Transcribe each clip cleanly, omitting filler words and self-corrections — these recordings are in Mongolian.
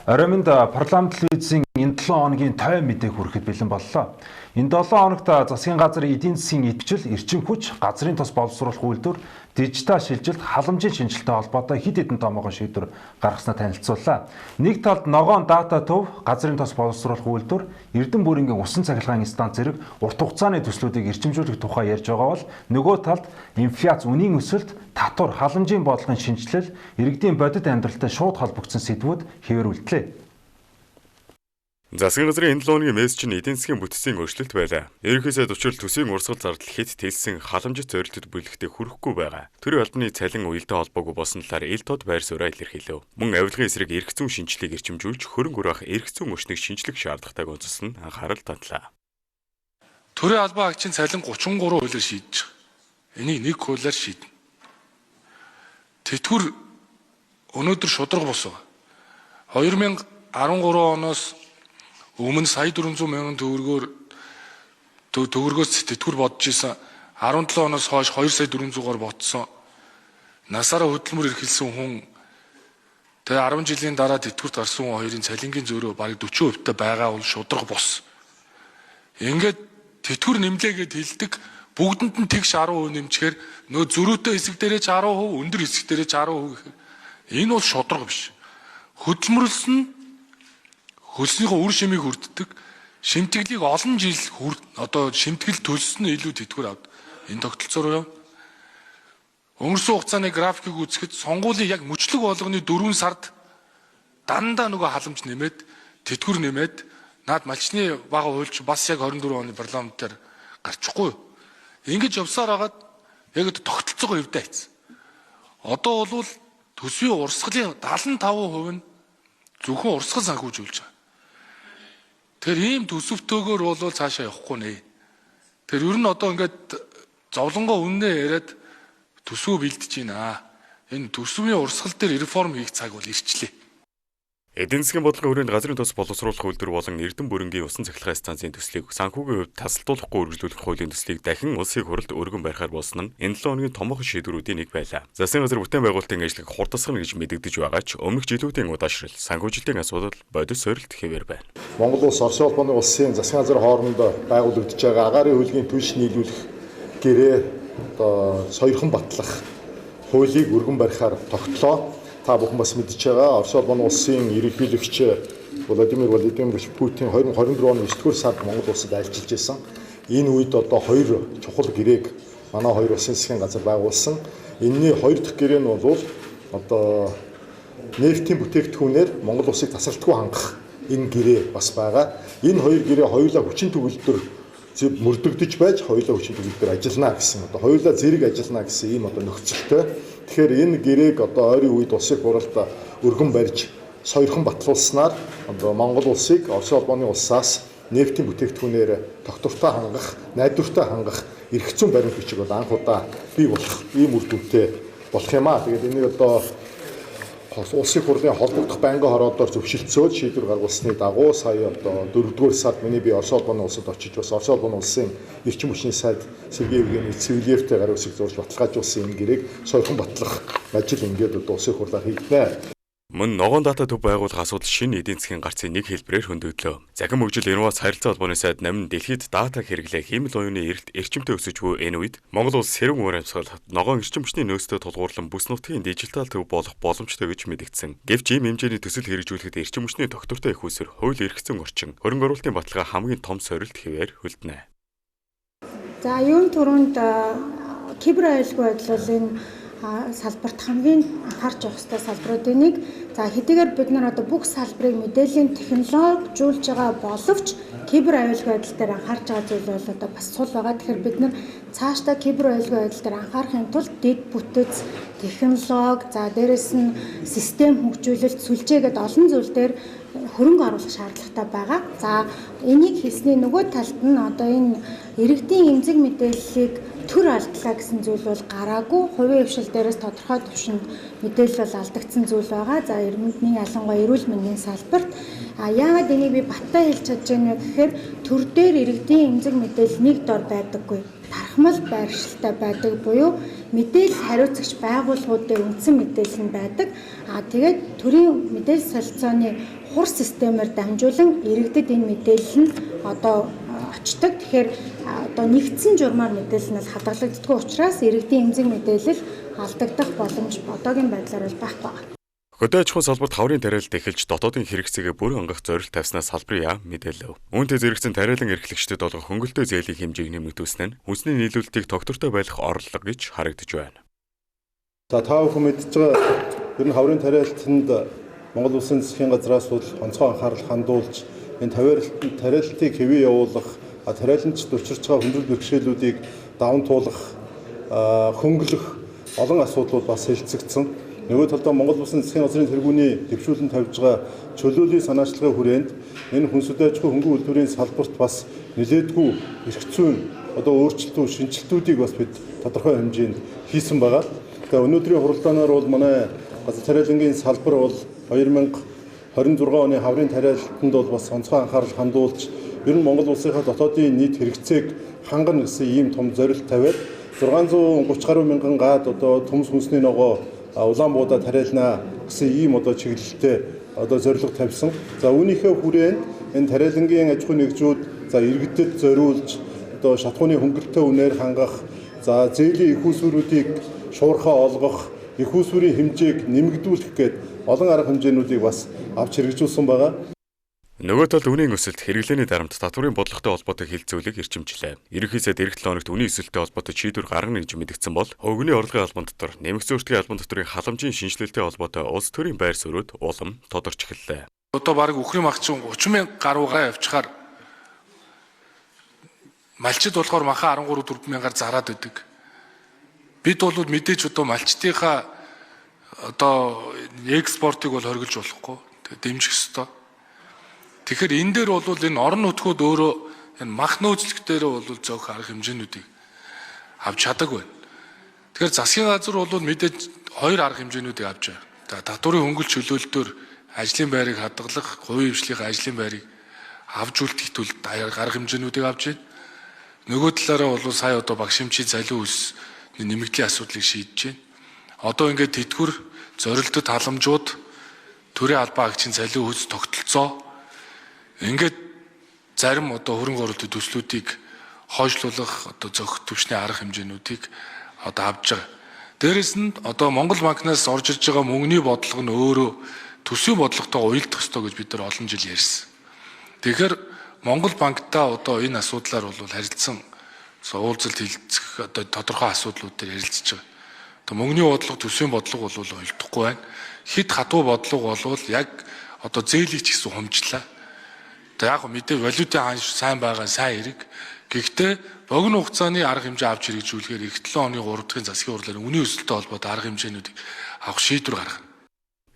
Ороймонд парламент телевизийн энэ 7 хоногийн тойм мэдээг хүрэхэд бэлэн боллоо. Энэ 7 хоногт засгийн газрын эдийн засгийн идэвхжил, эрчим хүч, газрын тос боловсруулах үйлдвэр, дижитал шилжилт, халамжийн шинжилттэй холбоотой хэд хэдэн томоохон шийдвэр гаргаснаа танилцууллаа. Нэг талд ногоон дата төв, газрын тос боловсруулах үйлдвэр, Эрдэнэ бүрэнгийн усан цахилгаан станц зэрэг урт хугацааны төслүүдийг эрчимжүүлэх тухай ярьж байгаа бол нөгөө талд инфляц, үнийн өсөлт, татвар, халамжийн бодлогын шинжилэл, иргэдийн бодит амьдралтай шууд холбогдсон сэдвүүд хэвээрүүлдлээ. Засгийн газрын энэ 7 хоногийн мессеж нь эдийн засгийн бүтцийн өөрчлөлт байлаа. Ерөнхий сайд учрал төсвийн урсгал зардал хэд тэлсэн халамжит зорилтод бүлэгтээ хүрэхгүй байгаа. Төрийн албаны цалин уялдаа холбоогүй болсон талаар ил тод байр сууриа илэрхийлэв. Мөн авилгын эсрэг эрх зүйн шинжилгээг эрчимжүүлж хөрөнгө оруулах эрх зүйн өшнийг шинжлэх шаардлагатайг онцлсон анхаарал татлаа. Төрийн албан агчийн цалин 33 хуулиар шийдэж байгаа. Энийг нэг хуулиар шийднэ. Тэтгэвэр өнөөдөр шударга бос байгаа. 2013 оноос өмнө сая 400 мянган төгрөгөөс тэтгэвэр бодож исэн 17 оноос хойш 2 сая 400-аар ботсон. Насаараа хөдөлмөр эрхэлсэн хүн тэгээ 10 жилийн дараа тэтгэврт гарсан хүн хоёрын цалингийн зөрөө бараг 40% та байгаа бол шударга бос. Ингээд тэтгэвэр нэмлээгээд хэлдэг бүгдэнд нь тэгш 10% нэмчихээр нөө зөрүүтэй хэсэг дээрээ ч 10%, өндөр хэсэг дээрээ ч 10% гэхээр энэ бол шударга биш. Хөдөлмөрлсөн хөлснийхөө үр шимийг хүрддэг, шимтгэлийг олон жил шимтгэл төлсөн нь илүү тэтгэвэр авд. Энэ тогтолцоор явна. Өнгөрсөн хугацааны графикийг үзэхэд сонгуулийн яг мөчлөг болгоны 4 сард дандаа нөгөө халамж нэмээд, тэтгэвэр нэмээд, наад малчны бага хуульч бас яг 24 оны парламентаар гарчихгүй. Ингэж явсаар хагаад яг тогтолцоогоо эвдээ хийсэн. Одоо бол төсвийн урсгалын 75% нь зөвхөн урсгал санхүүжүүлж байгаа. Тэгэхээр ийм төсөвтөөгөр бол цаашаа явахгүй нэ. Тэр ер нь одоо ингээд зовлонгоо үннээ яриад төсвөө бэлдэж байна. Энэ төсвийн урсгал дээр реформ хийх цаг бол ирчлээ. Эдийн засгийн бодлогын хүрээнд газрын тос боловсруулах үйлдвэр болон Эрдэнэ бүрэнгийн усан цахилгаан станцын төслийг санхүүгийн хувьд тасалдуулахгүй үргэлжлүүлэх хуулийн төслийг дахин улсын хурлд өргөн барихаар болсон нь энэ 7 хоногийн томоохон шийдвэрүүдийн нэг байлаа. Засгийн газар бүтээн байгуулалтын ажлыг хурдасгана гэж мэдэгдэж байгаа ч өмнөх жилүүдийн удаашрал, санхүүжилтийн асуудал бодит сорилт хэвээр байна. Монгол улс Орос улбаны улсын засгийн газар хооронд байгуулагдж байгаа агаарын хөлгийн түлш нийлүүлэх гэрээ сойрхон батлах хуулийг өргөн барихаар тогтлоо. Та бүхэн бас мэдж байгаа Орос улбаны улсын ерөнхийлөгч Владимир Владимирович Путин 2024 оны 9-р сард Монгол улсад альчилж байсан. Энэ үед одоо хоёр чухал гэрээг манай хоёр улсын засгийн газар байгуулсан. Энэний хоёр дахь гэрээ нь бол одоо нефтийн бүтээгдэхүүнээр Монгол улсыг тасралтгүй хангах энэ гэрээ бас байгаа. Энэ хоёр гэрээ хоёулаа хүчин төгөлдөр мөрдөгдөж байж хоёулаа хүчин төгөлдөр ажиллана гэсэн. Одоо хоёулаа зэрэг ажиллана гэсэн ийм одоо нөхцөлтэй. Тэгэхээр энэ гэрээг одоо ойрын үед улсын хурлд өргөн барьж сойрхон батлуулснаар одоо Монгол улсыг Орос улбаны улсаас нефтийн бүтээгдэхүүнээр тогтвортой хангах, найдвартай хангах эрх зүйн баримт бичиг бол анх удаа бий болох ийм үр дүнтэй болох юм аа. Тэгээд энийг одоо улсын хурлын холбогдох байнгын хороодоор зөвшөлтсөөл шийдвэр гаргуулсны дагуу сая одоо 4-р сард миний би Орос улбаны улсад очиж бас Орос улбаны улсын эрчим хүчний сайд Сергей Евгеньевич Цивилевтэй гараа үсэг зурж баталгаажуулсан энэ гэрээг сойрхон батлах ажил ингээд одоо улсын хурлаар хийгдэнэ. Мөн ногоон дата төв байгуулах асуудал шинэ эдийн засгийн гарцын нэг хэлбэрээр хөндөөлөө. Захин хөгжил Инновац харилцаа холбооны сайд намын дэлхийд дата хэрэглээ хиймэл оюуны эрэлт эрчимтэй өсөж буй энэ үед Монгол улс сэрүүн ур амьсгал ногоон эрчим хүчний нөөцтэй тулгуурлан бүс нутгийн дижитал төв болох боломжтой гэж мэдэгдсэн. Гэвч ийм хэмжээний төсөл хэрэгжүүлэхэд эрчим хүчний тогтвортой их усэр хууль эрх зүйн орчин хөрөнгө оруулалтын баталгаа хамгийн том сорилт хэвээр хөлдөнэ. За юун түрүүнд кибер аюулгүй байдал энэ салбарт хамгийн анхаарч явах ёстой салбаруудын нэг. За хэдийгээр бид нар одоо бүх салбарыг мэдээллийн технологижуулж байгаа боловч кибер аюулгүй байдал дээр анхаарч байгаа зүйл бол одоо бас сул байгаа. Тэгэхээр бид нар цаашдаа кибер аюулгүй байдал дээр анхаарахын тулд дэд бүтэц, технологи, за дээрэс нь систем хөгжүүлэлт, сүлжээ гэдэг олон зүйл дээр хөрөнгө оруулах шаардлагатай байгаа. За энийг хийсний нөгөө талд нь одоо энэ иргэдийн эмзэг мэдээллийг төр алдлаа гэсэн зүйл бол гараагүй. Хувийн хвшил дээрээс тодорхой түвшинд мэдээлэл бол алдагдсан зүйл байгаа. За иргэдний ялангуяа эрүүл мэндийн салбарт яагаад энийг би баттай хэлж чадж байна вэ гэхээр төр дээр иргэдийн эмзэг мэдээлэл нэг дор байдаггүй. Тарах ахмал байршилтай байдаг буюу мэдээлэл хариуцагч байгууллагуудын үндсэн мэдээлэл нь байдаг. Тэгээд төрийн мэдээлэл солилцооны хур системээр дамжуулан иргэдэд энэ мэдээлэл нь одоо очдог. Тэгэхээр одоо нэгдсэн журмаар мэдээлэлнээс хадгалагддаг учраас иргэдийн эмзэг мэдээлэл алдагдах боломж одоогийн байдлаар бол байхгүй байна. Хөдөө аж ахуйн салбарт хаврын тариалалт эхэлж дотоодын хэрэгцээгээ бүр хангах зорилт тавьснаас салбарын яам мэдээлэв. Үүнтэй зэрэгцэн тариалан эрхлэгчдэд олгох хөнгөлөлтөө зээлийн хэмжээг нэмэгдүүлсэн нь хүнсний нийлүүлэлтийг тогтвортой байлгах орлого гэж харагдаж байна. За та бүхэн мэдж байгаа ер нь хаврын тариалалтанд Монгол Улсын засгийн газраас бол онцгой анхаарал хандуулж энэ тариалалтыг хэвээ явуулах, тариалалтд учирч байгаа хүндрэл бэрхшээлүүдийг даван туулах, хөнгөлөх олон асуудлууд бас хэлцэгдсэн. Нөгөө талдаа Монгол Улсын засгийн газрын тэргүүний дэвшүүлэн тавьж байгаа чөлөөлийн санаачлагын хүрээнд энэ хүнсүдэ аж ахуй хөнгөн үйлдвэрийн салбарт бас нэлээдгүй эрх зүйн одоо өөрчлөлтүүд, шинжилтүүдийг бас бид тодорхой хэмжээнд хийсэн байгаа. Тэгэхээр өнөөдрийн хуралдаанаар бол манай газар тариалангийн салбар бол 2026 оны хаврын тариалалтанд бол бас онцгой анхаарал хандуулж ер нь Монгол Улсынхаа дотоодын нийт хэрэгцээг хангана гэсэн ийм том зорилт тавиад 630 гаруй мянган гад одоо төмс хүнсний ногоо Улаанбуудаа тариалнаа гэсэн ийм одоо чиглэлтэй одоо зорилго тавьсан. За үүнийхээ хүрээнд энэ тариалангийн аж ахуй нэгжүүд за иргэдэд зориулж одоо шатхууны хөнгөлөлтөө үнээр хангах, за зээлийн их усүрүүдийг шуурхаа олгох, их усүрийн хэмжээг нэмэгдүүлэх гээд олон арга хэмжээнүүдийг бас авч хэрэгжүүлсэн байгаа. Нөгөө талд үнийн өсөлт хэрэглээний дарамт татварын бодлоготой холбоотой хилцүүлэг ирчимжлээ. Ерөнхийдөө дэрэг 7 хоногт үнийн өсөлттэй холбоотой шийдвэр гаргана гэж мэдгдсэн бол хөвгөний орлогын албан дотор нэмэгдсэн өртгийн албан доторын халамжийн шинжилэлтэй холбоотой улс төрийн байр суурьуд улам тодорч эхэллээ. Одоо баг үхрийн магчин 30 мянга гаруйгаа явчихаар малчид болохоор маха 13 4 мянгаар зараад идэг. Бид бол мэдээж одоо малчдынхаа одоо экспортыг бол хоригдж болохгүй. Тэгээ дэмжих ёстой. Тэгэхээр энэ дээр бол энэ орон нутгууд өөрөө энэ мах нөөцлөх дээр бол зөөх арга хэмжээнүүдийг авч чадаагүй байна. Тэгэхээр засгийн газар бол мэдээж хоёр арга хэмжээнүүдийг авч байгаа. За татварын хөнгөлөлт чөлөөлөлтөөр ажлын байрыг хадгалах, хувийн хвшлийн ажлын байрыг авч үлдэх тул арга хэмжээнүүдийг авч байна. Нөгөө талаараа бол сая одоо багшимчийн цалин үс нэмэгдлийн асуудлыг шийдэж байна. Одоо ингээд тэтгэвэр зорилттой халамжууд төрийн албан агчийн цалин үс тогтолцоо ингээд зарим одоо хөрөнгө оруулалтын төслүүдийг хойшлуулах одоо зохих төвчний арга хэмжээнүүдийг одоо авч байгаа. Дээрэс нь одоо Монгол банкнаас орж ирж байгаа мөнгөний бодлого нь өөрөө төсвийн бодлоготой уялдах ёстой гэж бид нар олон жил ярьсан. Тэгэхээр Монгол банктай одоо энэ асуудлаар бол харилцсан уулзалт хэлцэх одоо тодорхой асуудлууд дээр ярилцж байгаа. Одоо мөнгөний бодлого төсвийн бодлого бол уялдахгүй байна. Хэд хатуу бодлого бол яг одоо зээлийг ч гэсэн хумжлаа. За яг мэдээ валютын ханш сайн байгаа сайн хэрэг. Гэхдээ богино хугацааны арга хэмжээ авч хэрэгжүүлэхээр эх 7 оны 3 дахь засгийн хурлаар үнийн өсөлттэй холбоотой арга хэмжээнүүдийг авах шийдвэр гаргана.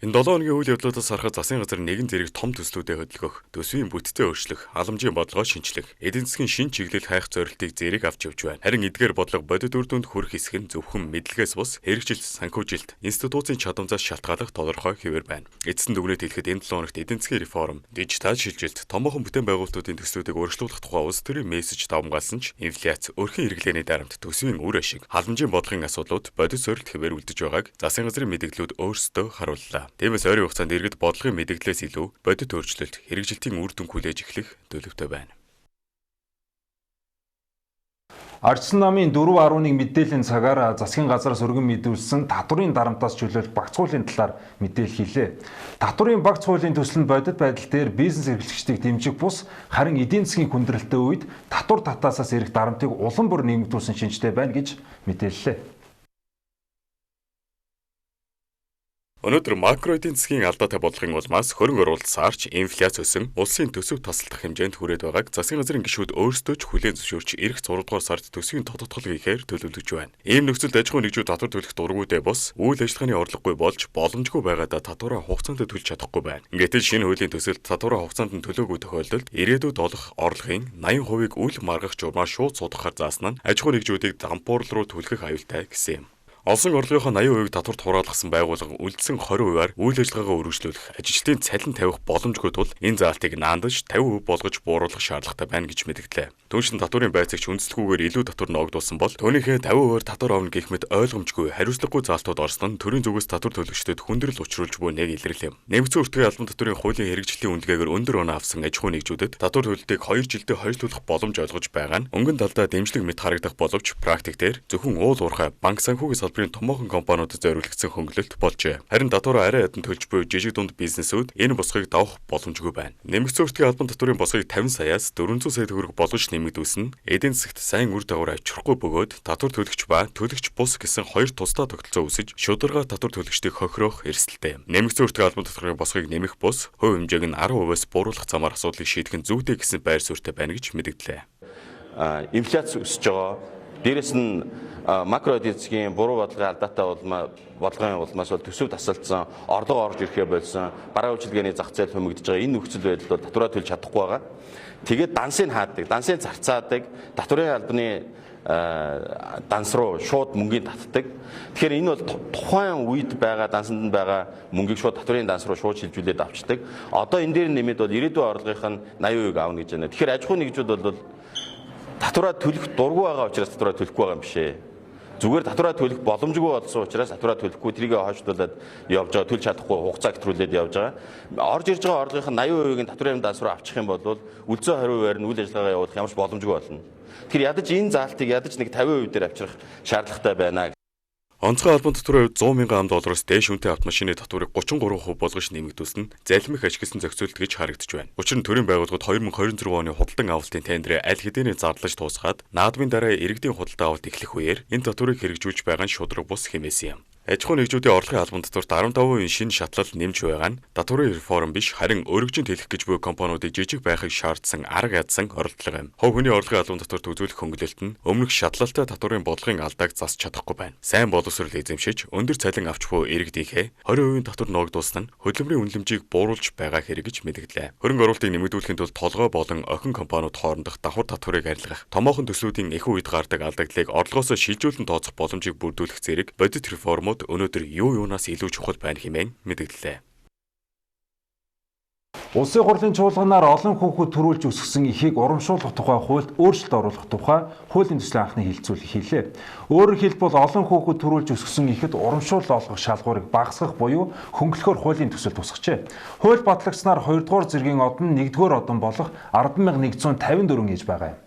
Энэ 7 хоногийн үйл явдлуудаас харахад засгийн газар нэгэн зэрэг том төслүүдэд хөдөлгөх, төсвийн бүтцээ өөрчлөх, халамжийн бодлогоо шинчлэх, эдийн засгийн шин чиглэл хайх зорилтыг зэрэг авч явж байна. Харин эдгээр бодлого бодит үр дүнд хүрэх хэсэг нь зөвхөн мэдлэгээс бус хэрэгжилт, санхүүжилт, институцийн чадамжаас шалтгааллах тодорхой хэвээр байна. Эцэст нь дүгнэлт хэлэхэд энэ 7 хоногт эдийн засгийн реформ, дижитал шилжилт, томоохон бүтээн байгуулалтуудын төслүүдийг өөрчлөлтөх тухай улс төрийн мессеж давмгаалсан ч инфляц, өрхийн хэрэглээний дарамт, төсвийн үр ашиг, халамжийн бодлогын асуудлууд бодит сорилт хэвээр үлдэж байгааг засгийн газрын мэдээллүүд өөрсдөө харууллаа. Тиймээс ойрын хугацаанд иргэд бодлогын мэдээллээс илүү бодит өөрчлөлт, хэрэгжилтийн үр дүн хүлээж эхлэх төлөвтэй байна. Ардсан намын 4.1 мэдээллийн цагаар засгийн газраас өргөн мэдүүлсэн татварын дарамтаас чөлөөлөх багц хуулийн талаар мэдээлэл хийлээ. Татварын багц хуулийн төсөл нь бодит байдал дээр бизнес эрхлэгчдийг дэмжих бус харин эдийн засгийн хүндрэлтэй үед татвар татаасаас ирэх дарамтыг улам бүр нэмэгдүүлсэн шинжтэй байна гэж мэдээллээ. Өнөөдөр макро эдийн засгийн алдаатай бодлогын улмаас хөрөнгө оруулалт саарч инфляц өсөн улсын төсөв тасалдах хэмжээнд хүрээд байгааг засгийн газрын гишүүд өөрсдөө ч хүлээн зөвшөөрч эх 6 дугаар сард төсвийн тодотгол хийхээр төлөвлөж байна. Ийм нөхцөлд аж ахуйн нэгжүүд татвар төлөх дургүйдээ бос үйл ажиллагааны орлогогүй болж боломжгүй байгаадаа татвараа хугацаанд төлж чадахгүй байна. Гэтэл шинэ хуулийн төсөлд татвараа хугацаанд нь төлөөгүй тохиолдолд ирээдүйд олох орлогын 80% үл маргах журмаар шууд судахаар заасан нь аж ахуйн нэгжүүдийг дампуурал руу түлхэх аюултай гэсэн юм. Олсон орлогынхоо 80% татварт хураалгасан байгууллага үлдсэн 20%-аар үйл ажиллагаагаа үргэлжлүүлэх, ажилчдын цалин тавих боломжгүй тул энэ заалтыг наандаж 50% болгож бууруулах шаардлагатай байна гэж мэдгдлээ. Түүнчлэн татварын байцаагч үндэслэхгүйгээр илүү татвар ногдуулсан бол түүнийхээ 50%-аар татвар авна гэх мэт ойлгомжгүй хариуцлагагүй заалтууд орсон нь төрийн зүгээс татвар төлөгчдөд хүндрэл учруулж буй нэг илэрлэв. Нэмэгдсэн өртгөө албан татварын хуулийн хэрэгжлийн үндэгээр өндөр оноо авсан аж ахуйн нэгжүүдэд татвар төлөлтийг 2 жилдээ хойшлуулах боломж олгож байгаа нь өнгөн талдаа дэмжлэг мэт харагдах боловч практик дээр зөвхөн уул уурхай банк санхүүгийн салбарын томоохон компаниудад зориулагдсан хөнгөлөлт болжээ. Харин татвар арай ядан төлж буй жижиг дунд бизнесүүд энэ босгыг давах боломжгүй байна. Нэмэгдсэн өртгөө албан татварын босгыг 50 саяас 400 сая төгрөг болгож нэмэгдүүлсэн нь эдийн засагт сайн үр дагавар авчрахгүй бөгөөд татвар төлөгч ба төлөгч бус гэсэн хоёр тусдаа тогтолцоо үүсэж шударга татвар төлөгчдийг хохирох эрсдэлтэй. Нэмэгдсэн өртгөө албан татварын босгыг нэмэх бус хувь хэмжээг нь 10%-аас бууруулах замаар асуудлыг шийдэх нь зүйтэй гэсэн байр суурьтай байна гэж мэдгдлээ. Инфляц өсөж байгаа. Дээрэс нь макро эдийн засгийн буруу бодлогын алдаатай бодлогын улмаас бол төсөв тасалдсан, орлого орж ирэхээ болсон, бараа үйлчилгээний зах зээл хумигдж байгаа энэ нөхцөл байдалд бол татвараа төлж чадахгүй байгаа. Тэгээд дансыг хаадаг, дансыг зарцаадаг, татварын албаны данс руу шууд мөнгөний татдаг. Тэгэхээр энэ бол тухайн үед байгаа дансанд нь байгаа мөнгийг шууд татварын данс руу шууд шилжүүлээд авчдаг. Одоо энэ дээр нэмээд бол ирээдүйн орлогынх нь 80% аавна гэж байна. Тэгэхээр аж ахуйн нэгжүүд бол татвараа төлөх дургүй байгаа учраас татвараа төлөхгүй байгаа юм биш ээ. Зүгээр татвараа төлөх боломжгүй болсон учраас татвараа төлөхгүй тэрийг хойшлуулад явж байгаа, төлж чадахгүй хугацаа хэтрүүлээд явж байгаа. Орж ирж байгаа орлогынх нь 80%-ийг татварын данс руу авчих юм бол үлзэн 20%-аар нь үйл ажиллагаа явуулах ямарч боломжгүй болно. Тэгэхээр ядаж энэ заалтыг ядаж нэг 50% дээр авчрах шаардлагатай байна. Онцгой албан татварын хувьд 100 мянган $ам дээш үнэтэй автомашины татварыг 33% болгож нэмэгдүүлсэн нь залхимыг ашигласан зохицуулт гэж харагдаж байна. Учир нь төрийн байгууллагууд 2026 оны худалдан авалтын тендерээ аль хэдийнэ зарлаж дуусгаад наадмын дараа иргэдийн худалдан авалт эхлэх үеэр энэ татварыг хэрэгжүүлж байгаа нь шудраг бус хэмээсэн юм. Аж ахуйн нэгжүүдийн орлогын албан татварт 15% шинэ шатлал нэмж байгаа нь татварын реформ биш харин өргөжинд хэлэх гэж буй компаниудыг жижиг байхыг шаардсан арга ядсан оролдлого юм. Хувь хүний орлогын албан татварт үзүүлэх хөнгөлөлт нь өмнөх шатлалтай татварын бодлогын алдааг засч чадахгүй байна. Сайн боловсрол эзэмшиж өндөр цалин авч буй иргэдийнхээ 20% татвар ногдуулсан нь хөдөлмөрийн үнэлэмжийг бууруулж байгаа хэрэг гэж мэдгдлээ. Хөрөнгө оруулалтыг нэмэгдүүлэхийн тулд толгой болон охин компаниуд хоорондох давхар татварыг арилгах, томоохон төслүүдийн их үед гардаг алдагдлыг орлогоосоо шилжүүлэн тооцох боломжийг бүрдүүлэх зэрэг бодит реформ өнөөдөр юунаас илүү чухал байна хэмээн мэдгдлээ. Улсын хурлын чуулганаар олон хүүхэд төрүүлж өсгсөн эхийг урамшуулах тухай хуульд өөрчлөлт оруулах тухай хуулийн төслийн анхны хилцүүлэг хийлээ. Өөрөөр хэлбэл олон хүүхэд төрүүлж өсгсөн эхэд урамшуул олгох шалгуурыг багасгах буюу хөнгөлөхөөр хуулийн төсөл тусгажээ. Хууль батлагдсанаар 2 дугаар зэргийн одон 1 дугаар одон болох 10,154 ээж байгаа юм.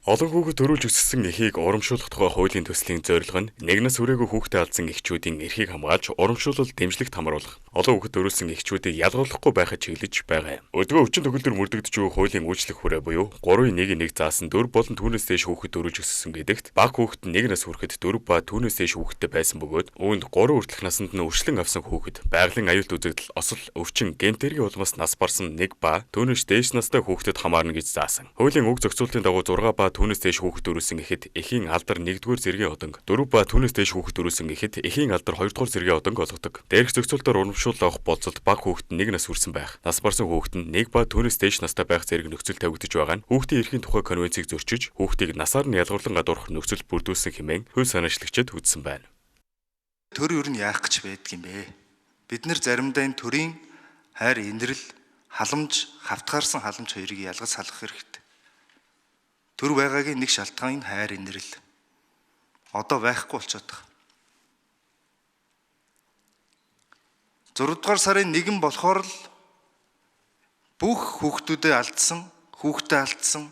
Олон хүүхэд төрүүлж өсгсөн эхийг урамшуулах тухай хуулийн төслийн зорилго нь нэгнээс хүрээгүй хүүхдээ алдсан эхчүүдийн эрхийг хамгаалж урамшуулал дэмжлэгт хамруулах. Олон хүүхэд төрүүлсэн эхчүүдийг ялгуулахгүй байхад чиглэж байгаа юм. Өдгөө өвчин төгөлдөр мөрдөгдөж буй хуулийн үйлчлэх хүрээ буюу 3-1-1 заасан 4 болон түүнээс дээш хүүхэд төрүүлж өсгсөн гэдэгт бага хүүхэд нэгнээс хүрэхэд 4 ба түүнээс дээш хүүхэдтэй байсан бөгөөд үүнд 3 хүртэлх наснд нь өршлөн авсан хүүхэд байгалийн аюулт үзэгдэл, осол, өвчин, гэмтэргийн улмаас нас барсан 1 ба түүнээс дээш настай хүүхдэд хамаарна гэж заасан. Хуулийн уг зохицуултын дагуу 6 ба түүнээс дээш хүүхэд төрүүлсэн эхэд эхийн алдар 1-р зэргийн оданг, 4 ба түүнээс дээш хүүхэд төрүүлсэн эхэд эхийн алдар 2-р зэргийн оданг олгодог. Дээрх зохицуултаар урамшуул авах болцолд бага хүүхэд нь 1 нас хүрсэн байх, нас барсан хүүхэд нь 1 ба түүнээс дээш настай байх зэрэг нөхцөл тавигдаж байгаа нь хүүхдийн эрхийн тухай конвенцийг зөрчиж, хүүхдийг насаар нь ялгуурлан гадуурх нөхцөл бүрдүүлсэн хэмээн хууль санаачлагчид үзсэн байна. Төр юу нь яах гэж байдаг юм бэ? Бид нар заримдаа энэ төрийн хайр, инрэл, халамж, хавтгаарсан халамж хоёрыг ялгаж салгах хэрэгтэй. Төр байгаагийн нэг шалтгаан энэ хайр, инрэл. Одоо байхгүй болчиход байгаа. 6 дугаар сарын 1 болохоор л бүх хүүхдүүдээ алдсан, хүүхдээ алдсан,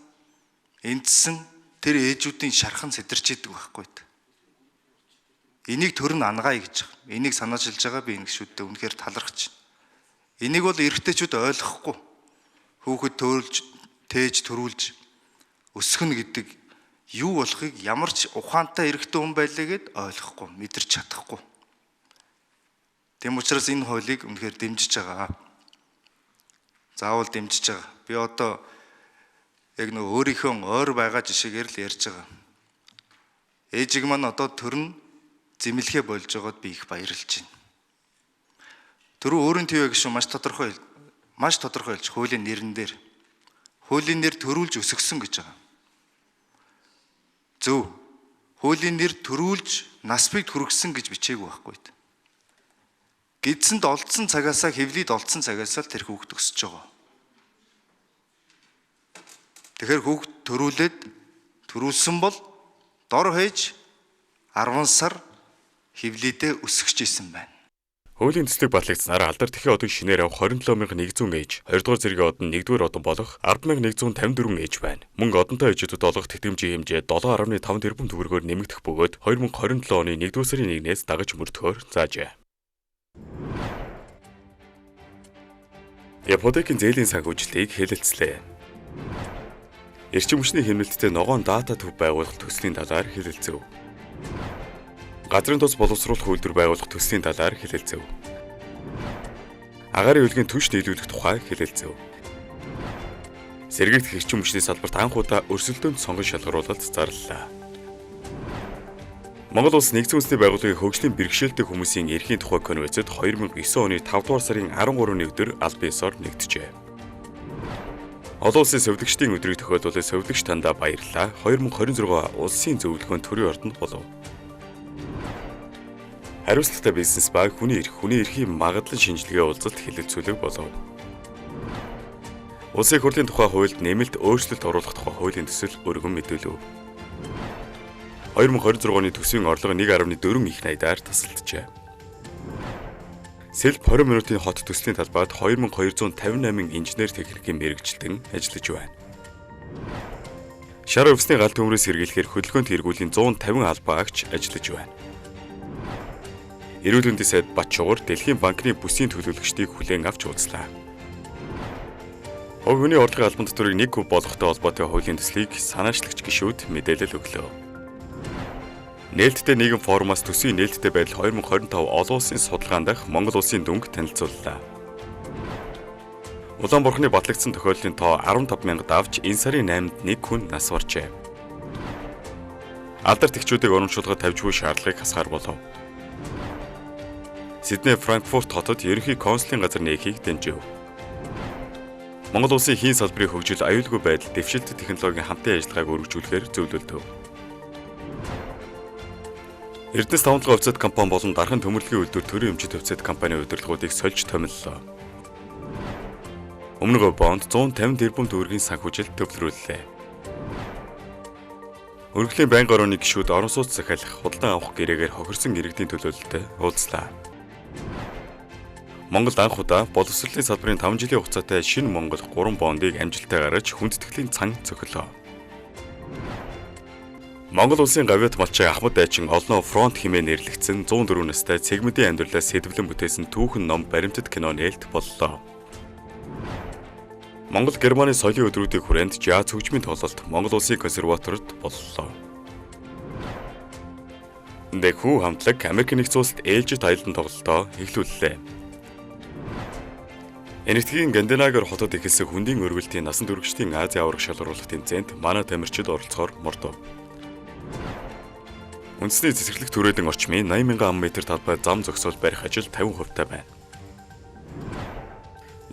эндсэн тэр ээжүүдийн шархан сэтэрч идэг байхгүй. Энийг төр нь ангая гэж байгаа. Энийг санаачилж байгаа би ингэшүүдтэй үнэхээр талархаж байна. Энийг бол эрэгтэйчүүд ойлгохгүй. Хүүхэд тээж төрүүлж өсгөнө гэдэг юу болохыг ямар ч ухаантай эрэгтэй хүн байлаа гэд ойлгохгүй, мэдэрч чадахгүй. Тэм учраас энэ хуулийг үнэхээр дэмжиж байгаа. Заавал дэмжиж байгаа. Би одоо яг нэг өөрийнхөө ойр байгаа жишээгээр л ярьж байгаа. Ээжиг маань одоо төрн зэмлэхэ болж байгаад би их баярлж байна. Түрүү өөрийн төв гişүн маш тодорхойлж хуулийн нэрэн дээр хуулийн нэр төрүүлж өсгсөн гэж байгаа. Зөв. хуулийн нэр төрүүлж нас бийд хүргэсэн гэж бичээгүй байхгүй. Гидсэнд олдсон цагаасаа хэвлийд олдсон цагаасаа тэр хүүхэд өсөж байгаа. Тэгэхээр хүүхэд төрүүлсэн бол дор хаяж 10 сар хэвлийдээ өсгөж исэн байна. Хуулийн төслийг батлагдсанаар алдар тэхийн одон шинээр авах 27100 ээж, 2 дугаар зэргийн одон 1-р одон болох 10154 ээж байна. Мөн одонтой ээжүүдэд олгох тэтгэмжийн хэмжээ 7.5 тэрбум төгрөгөөр нэмэгдэх бөгөөд 2027 оны 1-р сарын 1-ээс дагаж мөрдөхөөр заажээ. Японы зээлийн санхүүжилтийг хэлэлцлээ. Эрчим хүчний хэмнэлттэй ногоон дата төв байгуулах төслийн талаар хэлэлцэв. Газрын тос боловсруулах үйлдвэр байгуулах төслийн талаар хэлэлцэв. Агаарын хөлгийн түвш нийлүүлэх тухай хэлэлцэв. Сэргийгдэх эрчим хүчний салбарт анх удаа өрсөлдөөнд сонгон шалгаруулалт зарлалаа. Монгол улс нэгдсэн үндэсний байгууллагын хөгжлийн бэрхшээлтэй хүмүүсийн эрхийн тухай конвенцэд 2009 оны 5 дугаар сарын 13-ны өдөр аль биесээр нэгджээ. Олон улсын совилогчдын өдрийг тохиолдуулсан совилогч тандаа баярлалаа. 2026 улсын зөвлөгөөнд төрийн ордонд болов. Хариуцлагатай бизнес ба хүний эрхийн магадлал шинжилгээ уулзалт хэлэлцүүлэг болов. Улсын хурлын тухай хуульд нэмэлт өөрчлөлт оруулах тухай хуулийн төсөл өргөн мэдээлв. 2026 оны төсвийн орлого 1.4 их найдаар тасалджээ. Сэлб 20 минутын хот төслийн талбайд 2258 инженер техникийн мэрэгчлэн ажиллаж байна. Шар өвсний гал төмрөөс сэргийлэхээр хөдөлгөөнт эргүүлийн 150 албаагч ажиллаж байна. Эрүүл мэндийн сайд Батчуугар Дэлхийн банкны бүсийн төлөөлөгчдийг хүлээн авч уулзлаа. Хувь хүний орлогын албан татварыг 1 куб болгохтой холбоотой хуулийн төслийг санаачлагч гишүүд мэдээлэл өглөө. Нээлттэй нийгэм форумаас төсвийн нээлттэй байдал 2025 олон улсын судалгаан дах Монгол улсын дүнг танилцууллаа. Улаанборхны батлагдсан тохиолдлын тоо 15,000 давж энэ сарын 8-нд 1 хүн нас баржээ. Алдар тэгчүүдийг урамшуулгад тавьж буй шаардлагыг хасгаар болов. Сидней Франкфурт хотод ерөнхий консулын газар нээхийг дэмжив. Монгол улсын хийн салбарын хөгжил аюулгүй байдал дэвшилтэт технологийн хамтын ажиллагааг өргөжүүлэхээр зөвлөлдөв. Эрдэнэс тавталгаа хувьцат компани болон дархан төмөрлөгийн үйлдвэр төрийн өмчит хувьцат компани удирдлагуудыг сольж томиллоо. Өмнөгөө бонд 150 тэрбум төгрөгийн санхүүжилт төвлөрүүллээ. Өргөлийн байнгын орооны гишүүд орон сууц захиалах худалдан авах гэрээгээр хохирсон иргэдийн төлөөлөлтөд уулзлаа. Монголд анх удаа боловсролын салбарын 5 жилийн хугацаатай шинэ Монгол 3 бондыг амжилттай гаргаж хүндэтгэлийн цан цохилоо. Монгол улсын гавьяат малчай Ахмад Дайчин олноо фронт хэмээн нэрлэгдсэн 104 настай цэгмэдийн амьдралаас сэдвлэн бүтээсэн түүхэн ном баримтат кино нээлт боллоо. Монгол Германы соёлын өдрүүдийн хүрээнд жаз хөгжмийн тоглолт Монгол улсын консерваторид боллоо. Дэхүү хамтлаг Америк нэгдсэн улсад ээлжид аялдан тоглолтоо эхлүүллээ. Энэтхэгийн Скандинавиар хотод эхэлсэн хүндийн өргөлтийн насан туршидын Азийн аврах шалгаруулах тэмцээнд манай тамирчид оролцохоор мордов. Үндэсний цэцэрлэг түрээдэн орчмын 80,000 ам метр талбай зам зогсоол барих ажил 50% байна.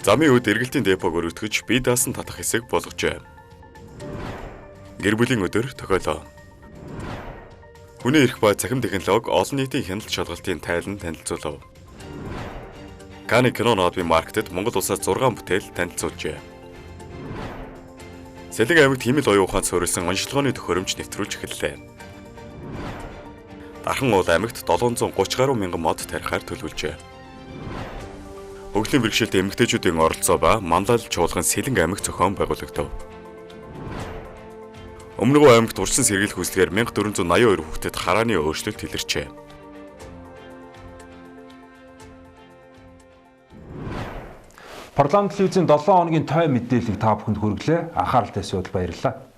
Замын үед эргэлтийн депог өргөтгөж бие даасан татах хэсэг болгожээ. Гэр бүлийн өдөр тохиолоо. Хүний эрх ба цахим технологи олон нийтийн хяналт шалгалтын тайлан танилцуулав. Каны кино нотын маркетед Монгол улсаас 6 бүтээл танилцуулжээ. Сэлэг аймагт химэл оюун ухаанд суурилсан онцлогооны төхөөрөмж нэвтрүүлж эхэллээ. Дархан уул аймагт 730 гаруй мянган мод тарихаар төлөвлөжээ. Хөгжлийн бэрхшээлтэй эмэгтэйчүүдийн оролцоо ба мандал чуулган Сэлэнг аймагт зохион байгуулагдав. Өмнөгөө аймагт урьдчилан сэргийлэх хүслээр 1482 хүүхдэд харааны өөрчлөлт илэрчээ. Парламент телевизийн 7 хоногийн той мэдээллийг та бүхэнд хүргэлээ. Анхааралтай явдал баярлалаа.